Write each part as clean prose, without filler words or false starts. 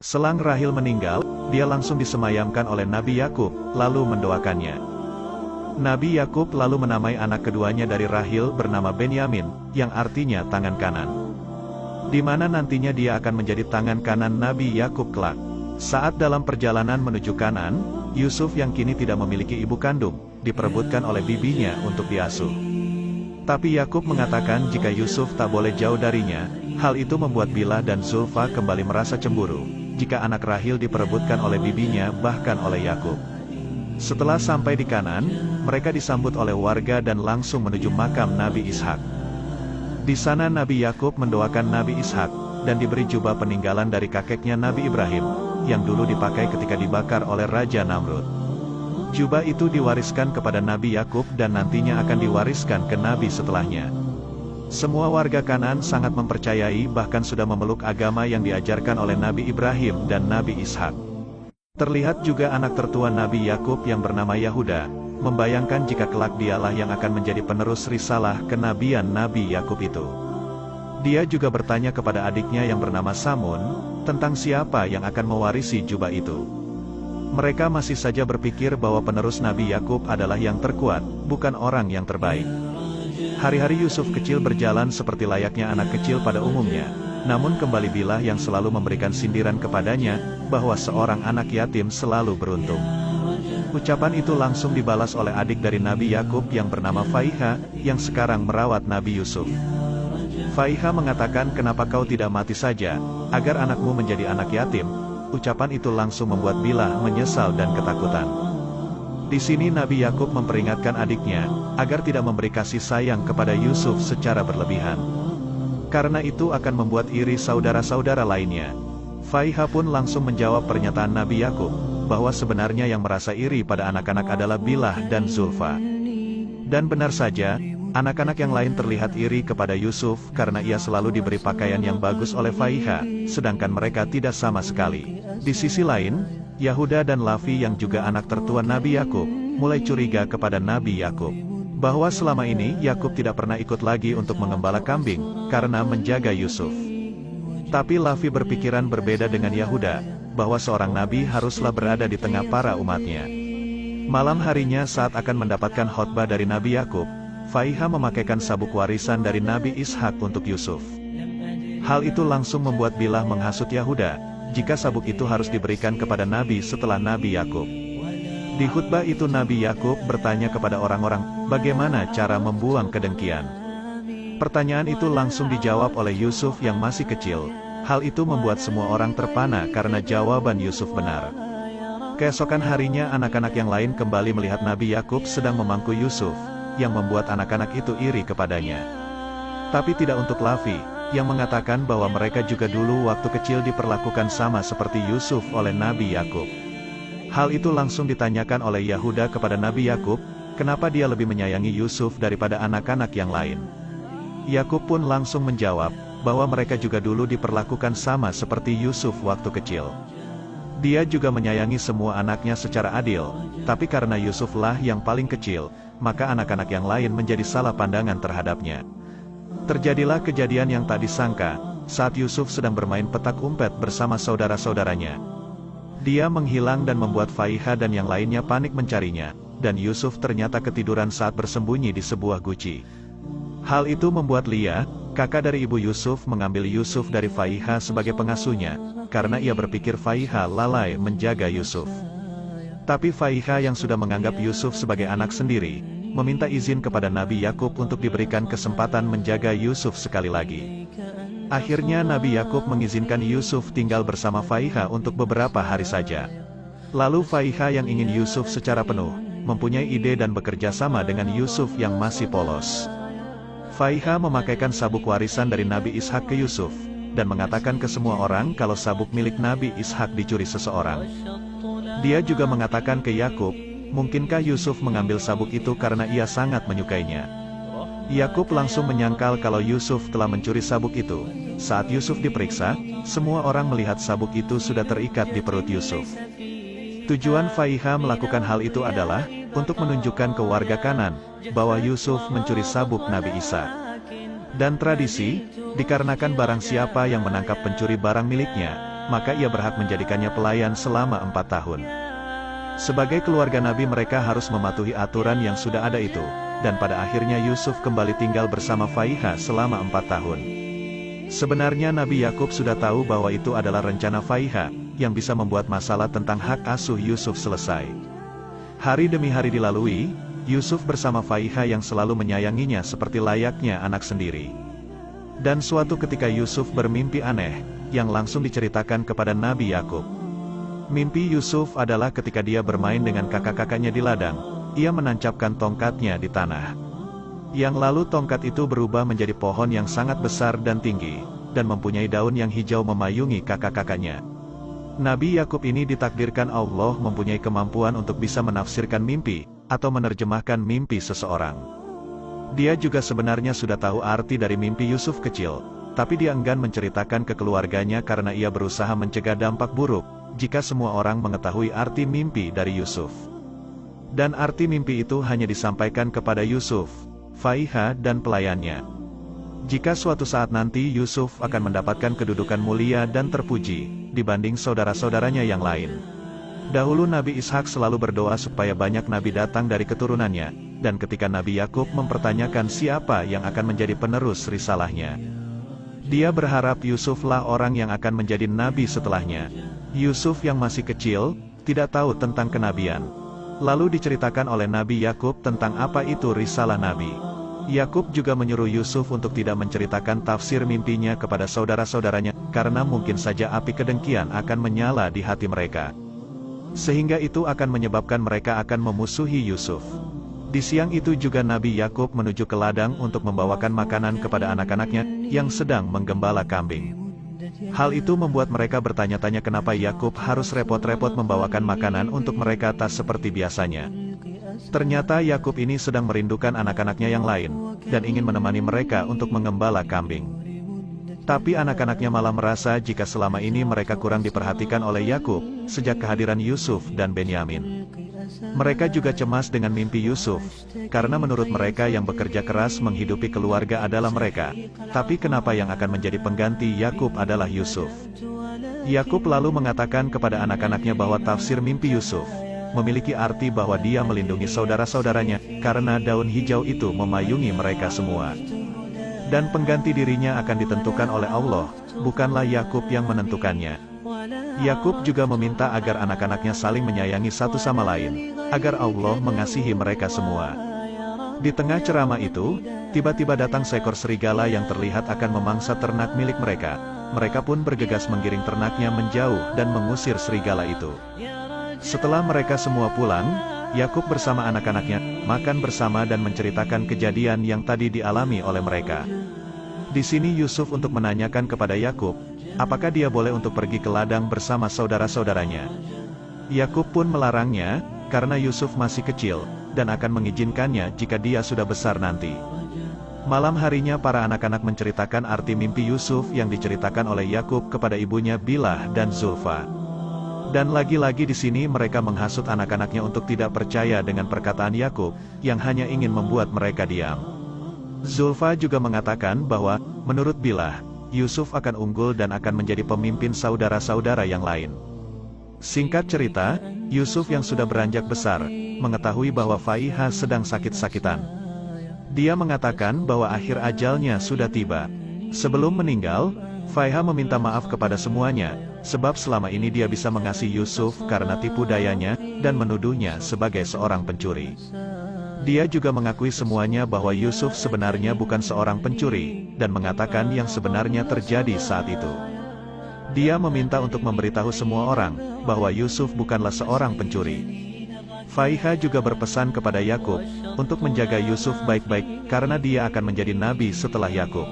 Selang Rahil meninggal, dia langsung disemayamkan oleh Nabi Yakub, lalu mendoakannya. Nabi Yakub lalu menamai anak keduanya dari Rahil bernama Benyamin, yang artinya tangan kanan. Di mana nantinya dia akan menjadi tangan kanan Nabi Yakub kelak. Saat dalam perjalanan menuju Kanan, Yusuf yang kini tidak memiliki ibu kandung, diperebutkan oleh bibinya untuk diasuh. Tapi Yakub mengatakan jika Yusuf tak boleh jauh darinya, hal itu membuat Bilhah dan Zulfa kembali merasa cemburu, jika anak Rahil diperebutkan oleh bibinya bahkan oleh Yakub. Setelah sampai di Kanan, mereka disambut oleh warga dan langsung menuju makam Nabi Ishak. Di sana Nabi Yakub mendoakan Nabi Ishak, dan diberi jubah peninggalan dari kakeknya Nabi Ibrahim, yang dulu dipakai ketika dibakar oleh Raja Namrud. Jubah itu diwariskan kepada Nabi Yakub dan nantinya akan diwariskan ke Nabi setelahnya. Semua warga Kanan sangat mempercayai bahkan sudah memeluk agama yang diajarkan oleh Nabi Ibrahim dan Nabi Ishak. Terlihat juga anak tertua Nabi Yakub yang bernama Yahuda, membayangkan jika kelak dialah yang akan menjadi penerus risalah kenabian Nabi Yakub itu. Dia juga bertanya kepada adiknya yang bernama Samun, tentang siapa yang akan mewarisi jubah itu. Mereka masih saja berpikir bahwa penerus Nabi Yakub adalah yang terkuat, bukan orang yang terbaik. Hari-hari Yusuf kecil berjalan seperti layaknya anak kecil pada umumnya, namun kembali Bilhah yang selalu memberikan sindiran kepadanya, bahwa seorang anak yatim selalu beruntung. Ucapan itu langsung dibalas oleh adik dari Nabi Yakub yang bernama Faiha, yang sekarang merawat Nabi Yusuf. Faiha mengatakan kenapa kau tidak mati saja, agar anakmu menjadi anak yatim. Ucapan itu langsung membuat Bilhah menyesal dan ketakutan. Di sini Nabi Yakub memperingatkan adiknya, agar tidak memberi kasih sayang kepada Yusuf secara berlebihan. Karena itu akan membuat iri saudara-saudara lainnya. Faiha pun langsung menjawab pernyataan Nabi Yakub, bahwa sebenarnya yang merasa iri pada anak-anak adalah Bilhah dan Zulfa. Dan benar saja, anak-anak yang lain terlihat iri kepada Yusuf karena ia selalu diberi pakaian yang bagus oleh Faiha, sedangkan mereka tidak sama sekali. Di sisi lain, Yahuda dan Lavi yang juga anak tertua Nabi Yakub, mulai curiga kepada Nabi Yakub, bahwa selama ini Yakub tidak pernah ikut lagi untuk mengembala kambing, karena menjaga Yusuf. Tapi Lavi berpikiran berbeda dengan Yahuda, bahwa seorang nabi haruslah berada di tengah para umatnya. Malam harinya saat akan mendapatkan khotbah dari Nabi Yakub, Faiha memakaikan sabuk warisan dari Nabi Ishak untuk Yusuf. Hal itu langsung membuat Bilhah menghasut Yahuda, jika sabuk itu harus diberikan kepada Nabi setelah Nabi Yakub. Di khutbah itu Nabi Yakub bertanya kepada orang-orang, bagaimana cara membuang kedengkian. Pertanyaan itu langsung dijawab oleh Yusuf yang masih kecil. Hal itu membuat semua orang terpana karena jawaban Yusuf benar. Keesokan harinya anak-anak yang lain kembali melihat Nabi Yakub sedang memangku Yusuf, yang membuat anak-anak itu iri kepadanya. Tapi tidak untuk Lavi, yang mengatakan bahwa mereka juga dulu waktu kecil diperlakukan sama seperti Yusuf oleh Nabi Yakub. Hal itu langsung ditanyakan oleh Yahuda kepada Nabi Yakub, kenapa dia lebih menyayangi Yusuf daripada anak-anak yang lain. Yakub pun langsung menjawab, bahwa mereka juga dulu diperlakukan sama seperti Yusuf waktu kecil. Dia juga menyayangi semua anaknya secara adil, tapi karena Yusuflah yang paling kecil, maka anak-anak yang lain menjadi salah pandangan terhadapnya. Terjadilah kejadian yang tak disangka, saat Yusuf sedang bermain petak umpet bersama saudara-saudaranya. Dia menghilang dan membuat Faiha dan yang lainnya panik mencarinya, dan Yusuf ternyata ketiduran saat bersembunyi di sebuah guci. Hal itu membuat Lia, kakak dari ibu Yusuf, mengambil Yusuf dari Faiha sebagai pengasuhnya, karena ia berpikir Faiha lalai menjaga Yusuf. Tapi Faiha yang sudah menganggap Yusuf sebagai anak sendiri, meminta izin kepada Nabi Yakub untuk diberikan kesempatan menjaga Yusuf sekali lagi. Akhirnya Nabi Yakub mengizinkan Yusuf tinggal bersama Faiha untuk beberapa hari saja. Lalu Faiha yang ingin Yusuf secara penuh, mempunyai ide dan bekerja sama dengan Yusuf yang masih polos. Faiha memakaikan sabuk warisan dari Nabi Ishak ke Yusuf, dan mengatakan ke semua orang kalau sabuk milik Nabi Ishak dicuri seseorang. Dia juga mengatakan ke Yakub, mungkinkah Yusuf mengambil sabuk itu karena ia sangat menyukainya. Yakub langsung menyangkal kalau Yusuf telah mencuri sabuk itu. Saat Yusuf diperiksa, semua orang melihat sabuk itu sudah terikat di perut Yusuf. Tujuan Faiha melakukan hal itu adalah untuk menunjukkan ke warga Kanan bahwa Yusuf mencuri sabuk Nabi Isa. Dan tradisi, dikarenakan barang siapa yang menangkap pencuri barang miliknya, maka ia berhak menjadikannya pelayan selama 4 tahun. Sebagai keluarga Nabi mereka harus mematuhi aturan yang sudah ada itu, dan pada akhirnya Yusuf kembali tinggal bersama Faiha selama 4 tahun. Sebenarnya Nabi Yakub sudah tahu bahwa itu adalah rencana Faiha, yang bisa membuat masalah tentang hak asuh Yusuf selesai. Hari demi hari dilalui, Yusuf bersama Faiha yang selalu menyayanginya seperti layaknya anak sendiri. Dan suatu ketika Yusuf bermimpi aneh, yang langsung diceritakan kepada Nabi Yakub. Mimpi Yusuf adalah ketika dia bermain dengan kakak-kakaknya di ladang, ia menancapkan tongkatnya di tanah. Yang lalu tongkat itu berubah menjadi pohon yang sangat besar dan tinggi, dan mempunyai daun yang hijau memayungi kakak-kakaknya. Nabi Yakub ini ditakdirkan Allah mempunyai kemampuan untuk bisa menafsirkan mimpi, atau menerjemahkan mimpi seseorang. Dia juga sebenarnya sudah tahu arti dari mimpi Yusuf kecil, tapi dia enggan menceritakan ke keluarganya karena ia berusaha mencegah dampak buruk, jika semua orang mengetahui arti mimpi dari Yusuf. Dan arti mimpi itu hanya disampaikan kepada Yusuf, Faiha dan pelayannya. Jika suatu saat nanti Yusuf akan mendapatkan kedudukan mulia dan terpuji, dibanding saudara-saudaranya yang lain. Dahulu Nabi Ishak selalu berdoa supaya banyak nabi datang dari keturunannya, dan ketika Nabi Yakub mempertanyakan siapa yang akan menjadi penerus risalahnya, dia berharap Yusuflah orang yang akan menjadi nabi setelahnya. Yusuf yang masih kecil, tidak tahu tentang kenabian. Lalu diceritakan oleh Nabi Yakub tentang apa itu risalah nabi. Yakub juga menyuruh Yusuf untuk tidak menceritakan tafsir mimpinya kepada saudara-saudaranya, karena mungkin saja api kedengkian akan menyala di hati mereka. Sehingga itu akan menyebabkan mereka akan memusuhi Yusuf. Di siang itu juga Nabi Yakub menuju ke ladang untuk membawakan makanan kepada anak-anaknya, yang sedang menggembala kambing. Hal itu membuat mereka bertanya-tanya kenapa Yakub harus repot-repot membawakan makanan untuk mereka tak seperti biasanya. Ternyata Yakub ini sedang merindukan anak-anaknya yang lain, dan ingin menemani mereka untuk mengembala kambing. Tapi anak-anaknya malah merasa jika selama ini mereka kurang diperhatikan oleh Yakub, sejak kehadiran Yusuf dan Benyamin. Mereka juga cemas dengan mimpi Yusuf, karena menurut mereka yang bekerja keras menghidupi keluarga adalah mereka. Tapi kenapa yang akan menjadi pengganti Yakub adalah Yusuf? Yakub lalu mengatakan kepada anak-anaknya bahwa tafsir mimpi Yusuf memiliki arti bahwa dia melindungi saudara-saudaranya, karena daun hijau itu memayungi mereka semua. Dan pengganti dirinya akan ditentukan oleh Allah, bukanlah Yakub yang menentukannya. Yakub juga meminta agar anak-anaknya saling menyayangi satu sama lain, agar Allah mengasihi mereka semua. Di tengah ceramah itu, tiba-tiba datang seekor serigala yang terlihat akan memangsa ternak milik mereka. Mereka pun bergegas menggiring ternaknya menjauh dan mengusir serigala itu. Setelah mereka semua pulang, Yakub bersama anak-anaknya makan bersama dan menceritakan kejadian yang tadi dialami oleh mereka. Di sini Yusuf untuk menanyakan kepada Yakub, apakah dia boleh untuk pergi ke ladang bersama saudara-saudaranya. Yakub pun melarangnya, karena Yusuf masih kecil, dan akan mengizinkannya jika dia sudah besar nanti. Malam harinya para anak-anak menceritakan arti mimpi Yusuf yang diceritakan oleh Yakub kepada ibunya Bilah dan Zulfa. Dan lagi-lagi di sini mereka menghasut anak-anaknya untuk tidak percaya dengan perkataan Yakub, yang hanya ingin membuat mereka diam. Zulfa juga mengatakan bahwa, menurut Bilah, Yusuf akan unggul dan akan menjadi pemimpin saudara-saudara yang lain. Singkat cerita, Yusuf yang sudah beranjak besar, mengetahui bahwa Faiha sedang sakit-sakitan. Dia mengatakan bahwa akhir ajalnya sudah tiba. Sebelum meninggal, Faiha meminta maaf kepada semuanya, sebab selama ini dia bisa mengasihi Yusuf karena tipu dayanya, dan menuduhnya sebagai seorang pencuri. Dia juga mengakui semuanya bahwa Yusuf sebenarnya bukan seorang pencuri, dan mengatakan yang sebenarnya terjadi saat itu. Dia meminta untuk memberitahu semua orang, bahwa Yusuf bukanlah seorang pencuri. Faiha juga berpesan kepada Yakub, untuk menjaga Yusuf baik-baik, karena dia akan menjadi nabi setelah Yakub.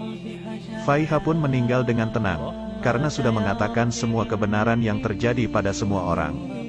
Faiha pun meninggal dengan tenang, karena sudah mengatakan semua kebenaran yang terjadi pada semua orang.